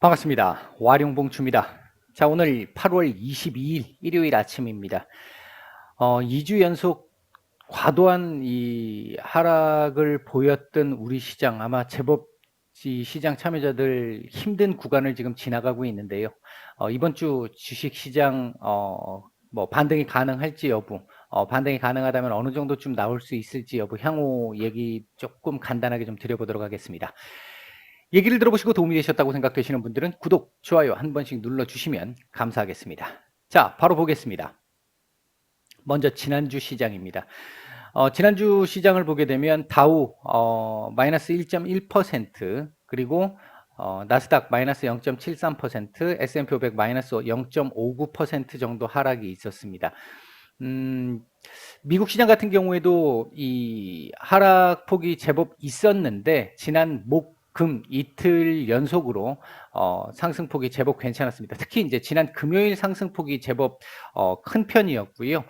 반갑습니다. 와룡봉추입니다. 자, 오늘 8월 22일 일요일 아침입니다. 2주 연속 과도한 이 하락을 보였던 우리 시장, 아마 제법 이 시장 참여자들 힘든 구간을 지금 지나가고 있는데요. 이번 주 주식 시장 뭐 반등이 가능할지 여부, 반등이 가능하다면 어느 정도쯤 나올 수 있을지 여부, 향후 얘기 조금 간단하게 좀 드려보도록 하겠습니다. 얘기를 들어보시고 도움이 되셨다고 생각되시는 분들은 구독, 좋아요 한 번씩 눌러주시면 감사하겠습니다. 자, 바로 보겠습니다. 먼저 지난주 시장입니다. 지난주 시장을 보게 되면 다우 마이너스 1.1%, 그리고 나스닥 마이너스 0.73%, S&P 500 마이너스 0.59% 정도 하락이 있었습니다. 미국 시장 같은 경우에도 이 하락폭이 제법 있었는데 지난 금 이틀 연속으로 상승폭이 제법 괜찮았습니다. 특히 이제 지난 금요일 상승폭이 제법 큰 편이었고요.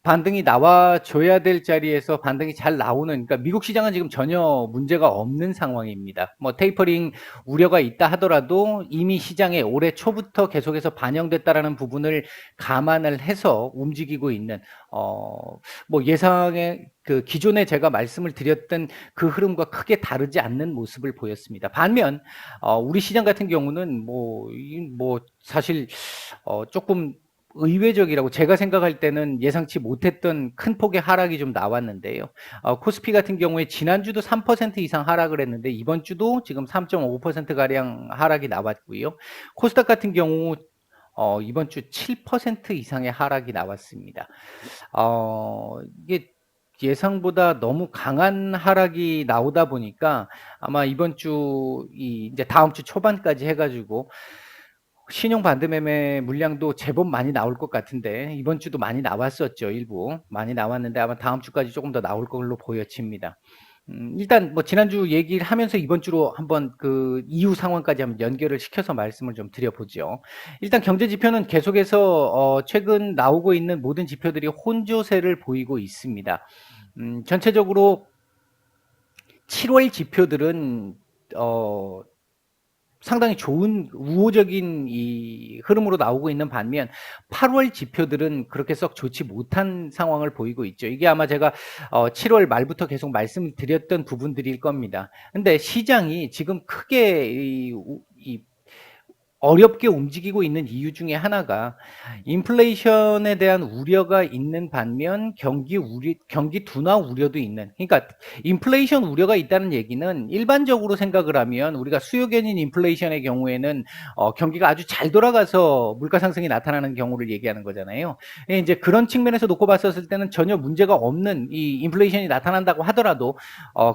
반등이 나와줘야 될 자리에서 반등이 잘 나오는, 그러니까 미국 시장은 지금 전혀 문제가 없는 상황입니다. 뭐 테이퍼링 우려가 있다 하더라도 이미 시장에 올해 초부터 계속해서 반영됐다라는 부분을 감안을 해서 움직이고 있는 뭐 예상의 그 기존에 제가 말씀을 드렸던 그 흐름과 크게 다르지 않는 모습을 보였습니다. 반면 우리 시장 같은 경우는 뭐 사실 조금 의외적이라고 제가 생각할 때는 예상치 못했던 큰 폭의 하락이 좀 나왔는데요. 코스피 같은 경우에 지난주도 3% 이상 하락을 했는데 이번 주도 지금 3.5%가량 하락이 나왔고요. 코스닥 같은 경우 이번 주 7% 이상의 하락이 나왔습니다. 이게 예상보다 너무 강한 하락이 나오다 보니까 아마 이번 주 이제 다음 주 초반까지 해가지고 신용 반대매매 물량도 제법 많이 나올 것 같은데 이번 주도 많이 나왔었죠. 일부 많이 나왔는데 아마 다음 주까지 조금 더 나올 걸로 보여집니다. 일단 뭐 지난주 얘기를 하면서 이번 주로 한번 그 이후 상황까지 한번 연결을 시켜서 말씀을 좀 드려보죠. 일단 경제 지표는 계속해서 최근 나오고 있는 모든 지표들이 혼조세를 보이고 있습니다. 전체적으로 7월 지표들은 상당히 좋은 우호적인 이 흐름으로 나오고 있는 반면 8월 지표들은 그렇게 썩 좋지 못한 상황을 보이고 있죠. 이게 아마 제가 7월 말부터 계속 말씀을 드렸던 부분들일 겁니다. 근데 시장이 지금 크게 이 어렵게 움직이고 있는 이유 중에 하나가 인플레이션에 대한 우려가 있는 반면 경기 둔화 우려도 있는, 그러니까 인플레이션 우려가 있다는 얘기는 일반적으로 생각을 하면 우리가 수요견인 인플레이션의 경우에는 경기가 아주 잘 돌아가서 물가 상승이 나타나는 경우를 얘기하는 거잖아요. 이제 그런 측면에서 놓고 봤었을 때는 전혀 문제가 없는 이 인플레이션이 나타난다고 하더라도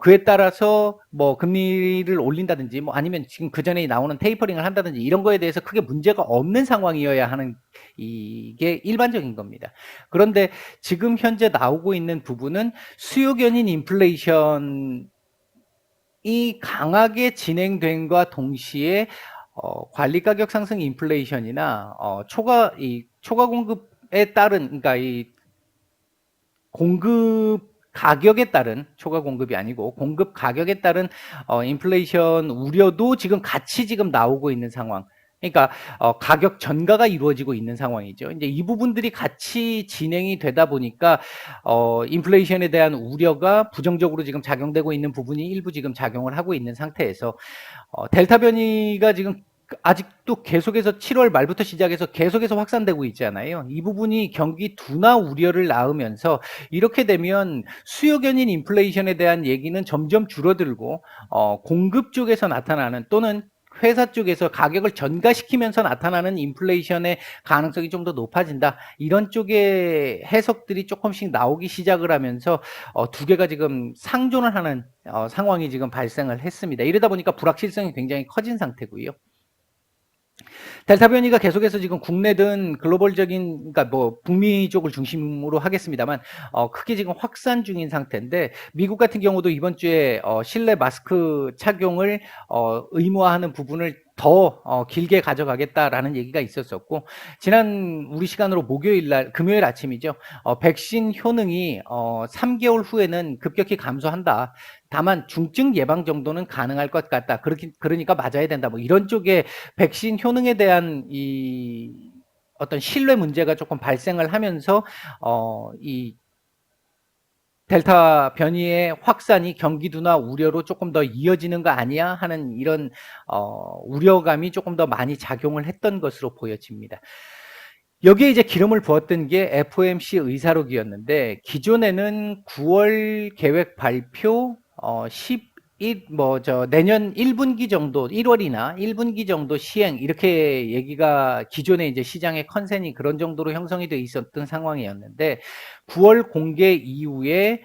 그에 따라서 뭐 금리를 올린다든지 뭐 아니면 지금 그 전에 나오는 테이퍼링을 한다든지 이런 거에 대해서 크게 문제가 없는 상황이어야 하는, 이게 일반적인 겁니다. 그런데 지금 현재 나오고 있는 부분은 수요견인 인플레이션이 강하게 진행된과 동시에 관리 가격 상승 인플레이션이나 초과 공급에 따른, 그러니까 이 공급 가격에 따른, 초과 공급이 아니고 공급 가격에 따른 인플레이션 우려도 지금 같이 지금 나오고 있는 상황. 그러니까 가격 전가가 이루어지고 있는 상황이죠. 이제 이 부분들이 같이 진행이 되다 보니까 인플레이션에 대한 우려가 부정적으로 지금 작용되고 있는 부분이 일부 지금 작용을 하고 있는 상태에서 델타 변이가 지금 아직도 계속해서 7월 말부터 시작해서 계속해서 확산되고 있잖아요. 이 부분이 경기 둔화 우려를 낳으면서 이렇게 되면 수요견인 인플레이션에 대한 얘기는 점점 줄어들고 공급 쪽에서 나타나는, 또는 회사 쪽에서 가격을 전가시키면서 나타나는 인플레이션의 가능성이 좀 더 높아진다. 이런 쪽의 해석들이 조금씩 나오기 시작을 하면서 두 개가 지금 상존을 하는 상황이 지금 발생을 했습니다. 이러다 보니까 불확실성이 굉장히 커진 상태고요. 델타 변이가 계속해서 지금 국내든 글로벌적인, 그러니까 뭐 북미 쪽을 중심으로 하겠습니다만 크게 지금 확산 중인 상태인데, 미국 같은 경우도 이번 주에 실내 마스크 착용을 의무화하는 부분을 더 길게 가져가겠다라는 얘기가 있었었고, 지난 우리 시간으로 금요일 아침이죠. 백신 효능이 3개월 후에는 급격히 감소한다. 다만 중증 예방 정도는 가능할 것 같다. 그러니까 맞아야 된다. 뭐 이런 쪽의 백신 효능에 대한 이 어떤 신뢰 문제가 조금 발생을 하면서 이 델타 변이의 확산이 경기도나 우려로 조금 더 이어지는 거 아니야 하는 이런 우려감이 조금 더 많이 작용을 했던 것으로 보여집니다. 여기에 이제 기름을 부었던 게 FOMC 의사록이었는데 기존에는 9월 계획 발표 11 내년 1분기 정도 1월이나 1분기 정도 시행 이렇게 얘기가 기존에 이제 시장의 컨센이 그런 정도로 형성이 돼 있었던 상황이었는데 9월 공개 이후에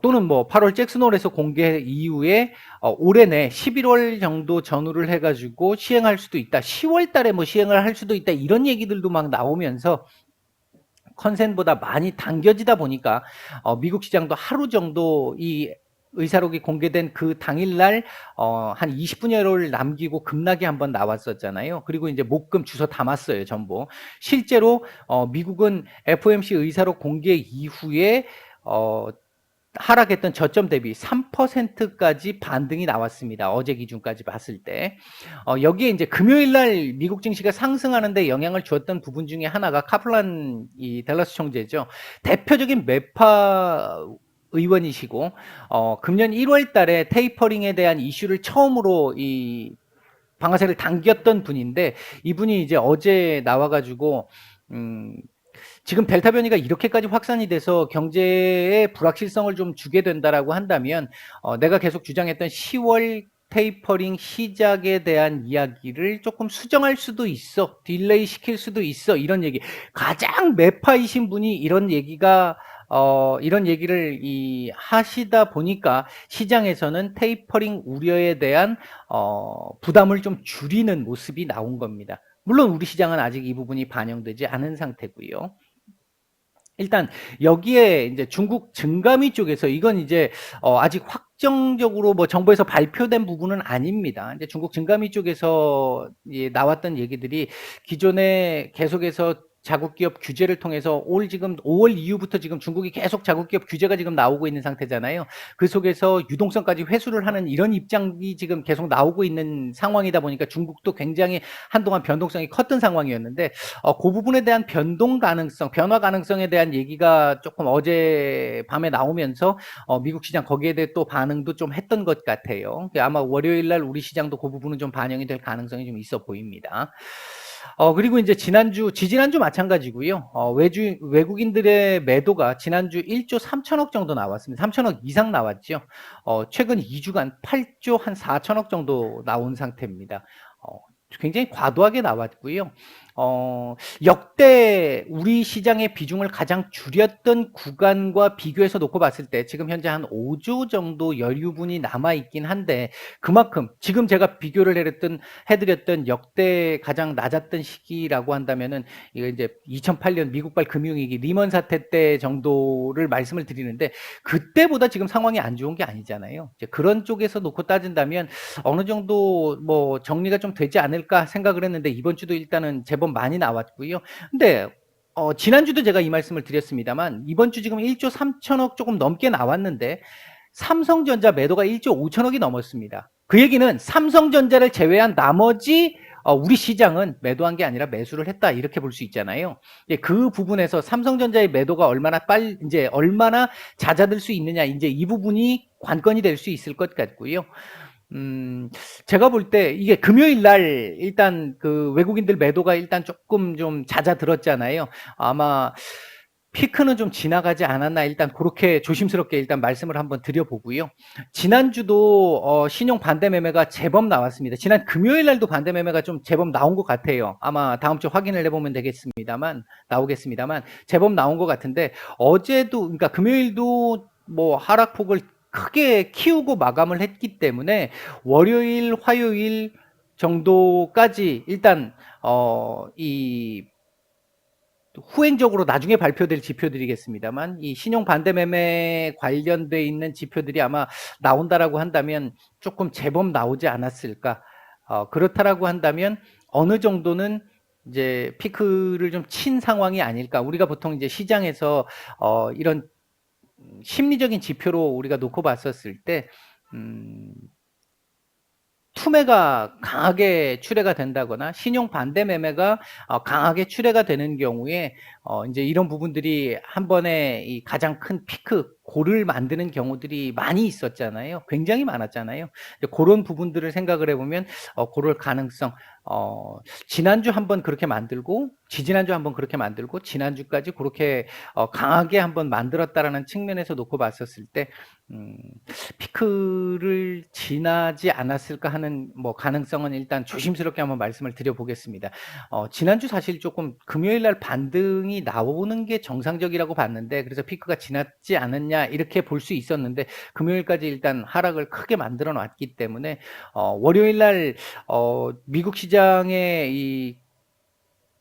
또는 뭐 8월 잭슨홀에서 공개 이후에 올해 내 11월 정도 전후를 해가지고 시행할 수도 있다. 10월 달에 뭐 시행을 할 수도 있다. 이런 얘기들도 막 나오면서 컨센보다 많이 당겨지다 보니까 미국 시장도 하루 정도 이 의사록이 공개된 그 당일날 한 20분여를 남기고 급락이 한번 나왔었잖아요. 그리고 이제 목금 주워 담았어요, 전부. 실제로 미국은 FOMC 의사록 공개 이후에 하락했던 저점 대비 3%까지 반등이 나왔습니다. 어제 기준까지 봤을 때. 여기에 이제 금요일 날 미국 증시가 상승하는데 영향을 주었던 부분 중에 하나가 카플란 이 댈러스 총재죠. 대표적인 매파 의원이시고 금년 1월 달에 테이퍼링에 대한 이슈를 처음으로 이 방아쇠를 당겼던 분인데 이분이 이제 어제 나와가지고 지금 델타 변이가 이렇게까지 확산이 돼서 경제에 불확실성을 좀 주게 된다라고 한다면 내가 계속 주장했던 10월 테이퍼링 시작에 대한 이야기를 조금 수정할 수도 있어, 딜레이 시킬 수도 있어, 이런 얘기. 가장 매파이신 분이 이런 얘기를 하시다 보니까 시장에서는 테이퍼링 우려에 대한 부담을 좀 줄이는 모습이 나온 겁니다. 물론 우리 시장은 아직 이 부분이 반영되지 않은 상태고요. 일단 여기에 이제 중국 증감위 쪽에서 이건 이제 아직 확정적으로 뭐 정부에서 발표된 부분은 아닙니다. 이제 중국 증감위 쪽에서 나왔던 얘기들이 기존에 계속해서 자국 기업 규제를 통해서 지금 5월 이후부터 지금 중국이 계속 자국 기업 규제가 지금 나오고 있는 상태잖아요. 그 속에서 유동성까지 회수를 하는 이런 입장이 지금 계속 나오고 있는 상황이다 보니까 중국도 굉장히 한동안 변동성이 컸던 상황이었는데 그 부분에 대한 변화 가능성에 대한 얘기가 조금 어제 밤에 나오면서 미국 시장 거기에 대해 또 반응도 좀 했던 것 같아요. 아마 월요일 날 우리 시장도 그 부분은 좀 반영이 될 가능성이 좀 있어 보입니다. 그리고 이제 지지난주 마찬가지고요. 외국인들의 매도가 지난주 1조 3천억 정도 나왔습니다. 3천억 이상 나왔죠. 최근 2주간 8조 한 4천억 정도 나온 상태입니다. 굉장히 과도하게 나왔고요. 역대 우리 시장의 비중을 가장 줄였던 구간과 비교해서 놓고 봤을 때 지금 현재 한 5조 정도 여유분이 남아있긴 한데 그만큼 지금 제가 비교를 해드렸던 역대 가장 낮았던 시기라고 한다면은 이거 이제 2008년 미국발 금융위기 리먼 사태 때 정도를 말씀을 드리는데 그때보다 지금 상황이 안 좋은 게 아니잖아요. 이제 그런 쪽에서 놓고 따진다면 어느 정도 뭐 정리가 좀 되지 않을까 생각을 했는데 이번 주도 일단은 제법 많이 나왔고요. 근데 지난주도 제가 이 말씀을 드렸습니다만 이번 주 지금 1조 3천억 조금 넘게 나왔는데 삼성전자 매도가 1조 5천억이 넘었습니다. 그 얘기는 삼성전자를 제외한 나머지 우리 시장은 매도한 게 아니라 매수를 했다 이렇게 볼 수 있잖아요. 그 부분에서 삼성전자의 매도가 얼마나 잦아들 수 있느냐 이제 이 부분이 관건이 될 수 있을 것 같고요. 제가 볼 때 이게 금요일 날 일단 그 외국인들 매도가 일단 조금 좀 잦아들었잖아요. 아마 피크는 좀 지나가지 않았나 일단 그렇게 조심스럽게 일단 말씀을 한번 드려보고요. 지난주도 신용 반대 매매가 제법 나왔습니다. 지난 금요일 날도 반대 매매가 좀 제법 나온 것 같아요. 아마 다음 주 확인을 해보면 나오겠습니다만 제법 나온 것 같은데 어제도 그러니까 금요일도 뭐 하락폭을 크게 키우고 마감을 했기 때문에 월요일, 화요일 정도까지 일단 이 후행적으로 나중에 발표될 지표들이겠습니다만 이 신용 반대 매매 관련돼 있는 지표들이 아마 나온다라고 한다면 조금 제법 나오지 않았을까. 그렇다라고 한다면 어느 정도는 이제 피크를 좀 친 상황이 아닐까. 우리가 보통 이제 시장에서 이런 심리적인 지표로 우리가 놓고 봤었을 때 투매가 강하게 출회가 된다거나 신용 반대 매매가 강하게 출회가 되는 경우에 이제 이런 부분들이 한 번에 이 가장 큰 피크 고를 만드는 경우들이 많이 있었잖아요. 굉장히 많았잖아요. 그런 부분들을 생각을 해보면 고럴 가능성 지난주 한번 그렇게 만들고 지지난주 한번 그렇게 만들고 지난주까지 그렇게 강하게 한번 만들었다라는 측면에서 놓고 봤었을 때 피크를 지나지 않았을까 하는 뭐 가능성은 일단 조심스럽게 한번 말씀을 드려보겠습니다. 지난주 사실 조금 금요일 날 반등이 나오는 게 정상적이라고 봤는데 그래서 피크가 지났지 않았냐 이렇게 볼 수 있었는데 금요일까지 일단 하락을 크게 만들어 놨기 때문에 월요일 날 미국 시장의 이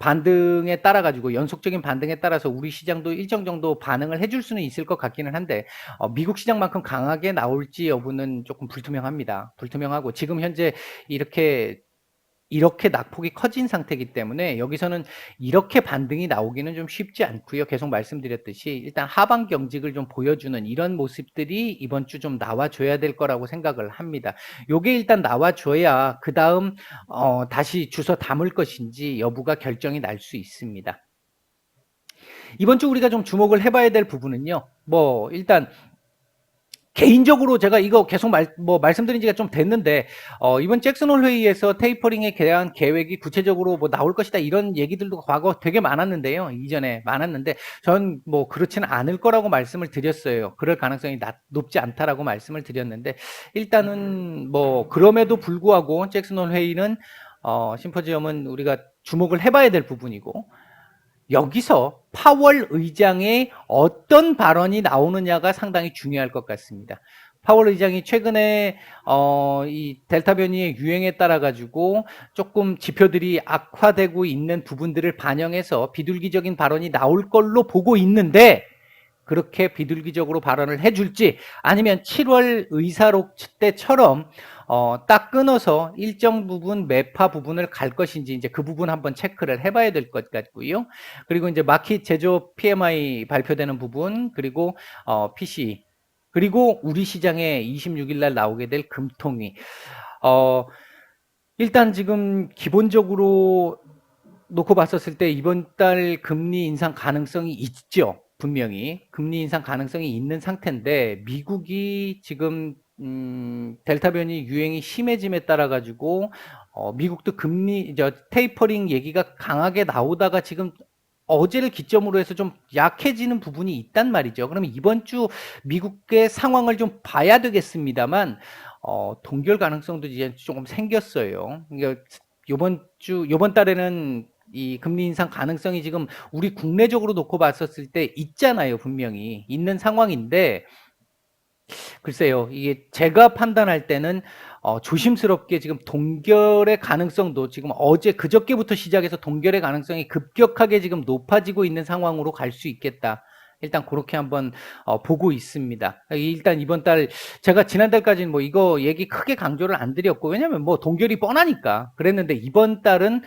반등에 따라 가지고 연속적인 반등에 따라서 우리 시장도 일정 정도 반응을 해줄 수는 있을 것 같기는 한데 미국 시장만큼 강하게 나올지 여부는 조금 불투명합니다. 불투명하고 지금 현재 이렇게 낙폭이 커진 상태이기 때문에 여기서는 이렇게 반등이 나오기는 좀 쉽지 않고요. 계속 말씀드렸듯이 일단 하방 경직을 좀 보여주는 이런 모습들이 이번 주 좀 나와줘야 될 거라고 생각을 합니다. 요게 일단 나와줘야 그 다음 다시 주워 담을 것인지 여부가 결정이 날 수 있습니다. 이번 주 우리가 좀 주목을 해봐야 될 부분은요. 뭐 일단 개인적으로 제가 이거 계속 말씀드린 지가 좀 됐는데, 이번 잭슨홀 회의에서 테이퍼링에 대한 계획이 구체적으로 뭐 나올 것이다 이런 얘기들도 과거 되게 많았는데요. 이전에 많았는데, 전 뭐 그렇지는 않을 거라고 말씀을 드렸어요. 그럴 가능성이 높지 않다라고 말씀을 드렸는데, 일단은 뭐 그럼에도 불구하고 잭슨홀 회의는, 심포지엄은 우리가 주목을 해봐야 될 부분이고, 여기서 파월 의장의 어떤 발언이 나오느냐가 상당히 중요할 것 같습니다. 파월 의장이 최근에 이 델타 변이의 유행에 따라 가지고 조금 지표들이 악화되고 있는 부분들을 반영해서 비둘기적인 발언이 나올 걸로 보고 있는데 그렇게 비둘기적으로 발언을 해줄지 아니면 7월 의사록 때처럼 딱 끊어서 일정 부분 매파 부분을 갈 것인지 이제 그 부분 한번 체크를 해봐야 될 것 같고요. 그리고 이제 마켓 제조업 PMI 발표되는 부분 그리고 PC 그리고 우리 시장에 26일 날 나오게 될 금통위 일단 지금 기본적으로 놓고 봤었을 때 이번 달 금리 인상 가능성이 있죠. 분명히 금리 인상 가능성이 있는 상태인데 미국이 지금 델타 변이 유행이 심해짐에 따라 가지고 미국도 금리 테이퍼링 얘기가 강하게 나오다가 지금 어제를 기점으로 해서 좀 약해지는 부분이 있단 말이죠. 그러면 이번 주 미국의 상황을 좀 봐야 되겠습니다만 동결 가능성도 이제 조금 생겼어요. 그러니까 요번 달에는 이 금리 인상 가능성이 지금 우리 국내적으로 놓고 봤었을 때 있잖아요. 분명히 있는 상황인데 글쎄요. 이게 제가 판단할 때는 조심스럽게 지금 동결의 가능성도 지금 그저께부터 시작해서 동결의 가능성이 급격하게 지금 높아지고 있는 상황으로 갈 수 있겠다. 일단 그렇게 한번 보고 있습니다. 일단 이번 달 제가 지난달까지는 뭐 이거 얘기 크게 강조를 안 드렸고 왜냐면 뭐 동결이 뻔하니까 그랬는데 이번 달은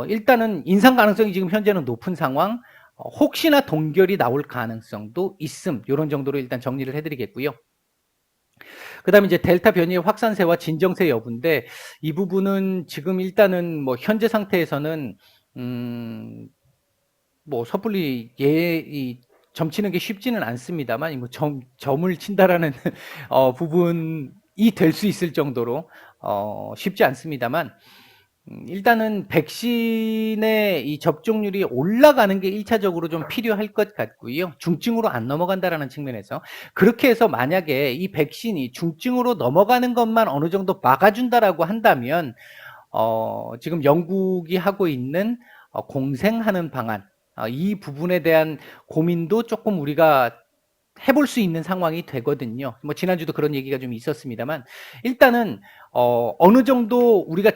일단은 인상 가능성이 지금 현재는 높은 상황 혹시나 동결이 나올 가능성도 있음 이런 정도로 일단 정리를 해드리겠고요. 그 다음에 이제 델타 변이의 확산세와 진정세 여부인데 이 부분은 지금 일단은 뭐 현재 상태에서는 뭐 섣불리 점치는 게 쉽지는 않습니다만 뭐 점을 친다라는 부분이 될 수 있을 정도로 쉽지 않습니다만 일단은 백신의 이 접종률이 올라가는 게 1차적으로 좀 필요할 것 같고요. 중증으로 안 넘어간다라는 측면에서 그렇게 해서 만약에 이 백신이 중증으로 넘어가는 것만 어느 정도 막아준다라고 한다면 지금 영국이 하고 있는 공생하는 방안 이 부분에 대한 고민도 조금 우리가 해볼 수 있는 상황이 되거든요. 뭐 지난주도 그런 얘기가 좀 있었습니다만 일단은 어느 정도 우리가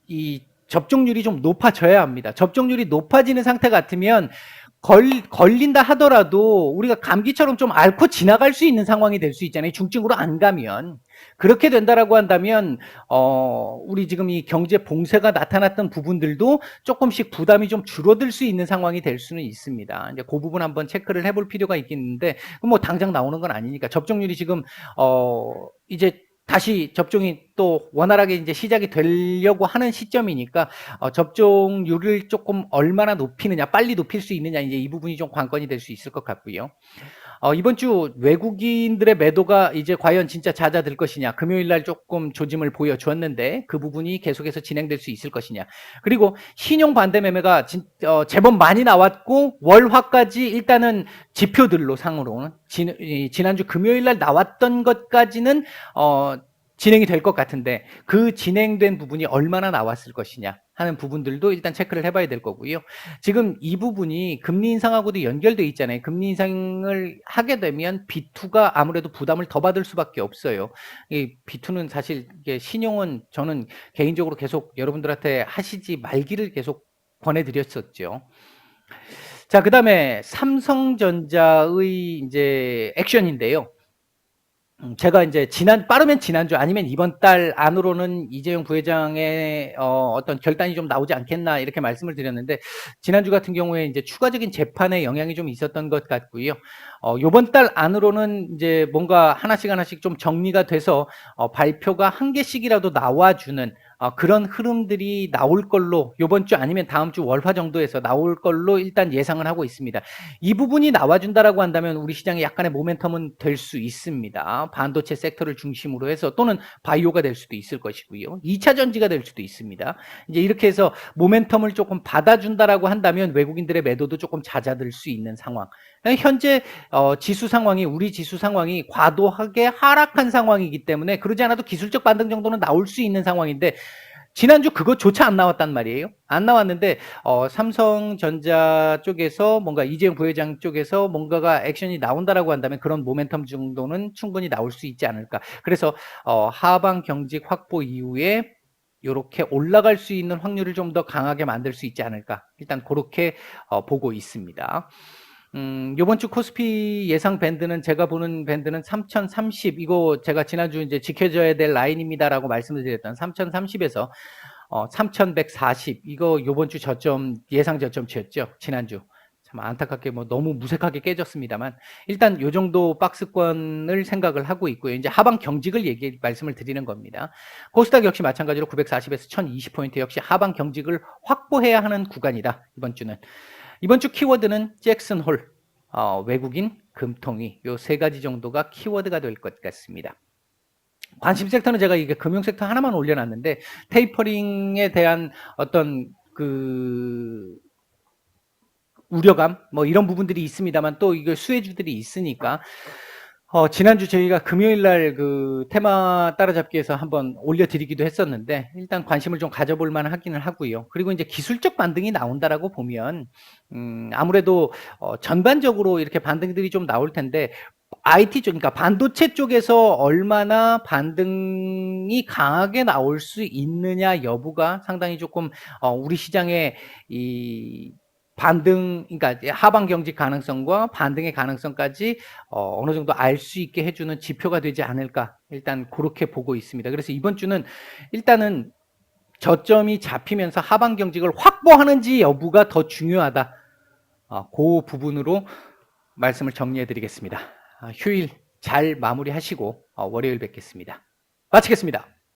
이 접종률이 좀 높아져야 합니다. 접종률이 높아지는 상태 같으면 걸린다 하더라도 우리가 감기처럼 좀 앓고 지나갈 수 있는 상황이 될 수 있잖아요. 중증으로 안 가면. 그렇게 된다라고 한다면 우리 지금 이 경제 봉쇄가 나타났던 부분들도 조금씩 부담이 좀 줄어들 수 있는 상황이 될 수는 있습니다. 이제 그 부분 한번 체크를 해볼 필요가 있겠는데 뭐 당장 나오는 건 아니니까 접종률이 지금 이제 다시 접종이 또 원활하게 이제 시작이 되려고 하는 시점이니까 접종률을 조금 얼마나 높이느냐, 빨리 높일 수 있느냐, 이제 이 부분이 좀 관건이 될 수 있을 것 같고요. 이번 주 외국인들의 매도가 이제 과연 진짜 잦아들 것이냐, 금요일 날 조금 조짐을 보여주었는데 그 부분이 계속해서 진행될 수 있을 것이냐, 그리고 신용 반대 매매가 제법 많이 나왔고 월화까지 일단은 지표들로 상으로는 지난주 금요일 날 나왔던 것까지는 진행이 될 것 같은데 그 진행된 부분이 얼마나 나왔을 것이냐 하는 부분들도 일단 체크를 해봐야 될 거고요. 지금 이 부분이 금리 인상하고도 연결돼 있잖아요. 금리 인상을 하게 되면 B2가 아무래도 부담을 더 받을 수밖에 없어요. 이 B2는 사실 이게 신용은 저는 개인적으로 계속 여러분들한테 하시지 말기를 계속 권해드렸었죠. 자, 그 다음에 삼성전자의 이제 액션인데요. 제가 이제 빠르면 지난주 아니면 이번 달 안으로는 이재용 부회장의 어떤 결단이 좀 나오지 않겠나 이렇게 말씀을 드렸는데 지난주 같은 경우에 이제 추가적인 재판에 영향이 좀 있었던 것 같고요. 요번 달 안으로는 이제 뭔가 하나씩 좀 정리가 돼서 발표가 한 개씩이라도 나와주는 그런 흐름들이 나올 걸로 요번 주 아니면 다음 주 월화 정도에서 나올 걸로 일단 예상을 하고 있습니다. 이 부분이 나와준다라고 한다면 우리 시장에 약간의 모멘텀은 될 수 있습니다. 반도체 섹터를 중심으로 해서 또는 바이오가 될 수도 있을 것이고요. 2차 전지가 될 수도 있습니다. 이제 이렇게 해서 모멘텀을 조금 받아준다라고 한다면 외국인들의 매도도 조금 잦아들 수 있는 상황. 현재 지수 상황이 우리 지수 상황이 과도하게 하락한 상황이기 때문에 그러지 않아도 기술적 반등 정도는 나올 수 있는 상황인데 지난주 그것조차 안 나왔단 말이에요. 안 나왔는데 삼성전자 쪽에서 뭔가 이재용 부회장 쪽에서 뭔가가 액션이 나온다라고 한다면 그런 모멘텀 정도는 충분히 나올 수 있지 않을까. 그래서 하방 경직 확보 이후에 이렇게 올라갈 수 있는 확률을 좀 더 강하게 만들 수 있지 않을까. 일단 그렇게 보고 있습니다. 요번 주 코스피 예상 밴드는 제가 보는 밴드는 3030, 이거 제가 지난주 이제 지켜져야 될 라인입니다라고 말씀을 드렸던 3030에서 3140, 이거 요번 주 저점, 예상 저점치였죠. 지난주. 참 안타깝게 뭐 너무 무색하게 깨졌습니다만 일단 요 정도 박스권을 생각을 하고 있고요. 이제 하방 경직을 말씀을 드리는 겁니다. 코스닥 역시 마찬가지로 940에서 1020포인트 역시 하방 경직을 확보해야 하는 구간이다. 이번 주는. 이번 주 키워드는 잭슨 홀, 외국인, 금통위 요 세 가지 정도가 키워드가 될 것 같습니다. 관심 섹터는 제가 이게 금융 섹터 하나만 올려놨는데 테이퍼링에 대한 어떤 그 우려감 뭐 이런 부분들이 있습니다만 또 이거 수혜주들이 있으니까 지난주 저희가 금요일 날 그 테마 따라잡기에서 한번 올려드리기도 했었는데 일단 관심을 좀 가져볼 만 하기는 하고요. 그리고 이제 기술적 반등이 나온다라고 보면 아무래도 전반적으로 이렇게 반등들이 좀 나올 텐데 IT 쪽, 그러니까 반도체 쪽에서 얼마나 반등이 강하게 나올 수 있느냐 여부가 상당히 조금 우리 시장의 이 반등, 그러니까 하방 경직 가능성과 반등의 가능성까지 어느 정도 알 수 있게 해주는 지표가 되지 않을까 일단 그렇게 보고 있습니다. 그래서 이번 주는 일단은 저점이 잡히면서 하방 경직을 확보하는지 여부가 더 중요하다. 그 부분으로 말씀을 정리해 드리겠습니다. 휴일 잘 마무리하시고 월요일 뵙겠습니다. 마치겠습니다.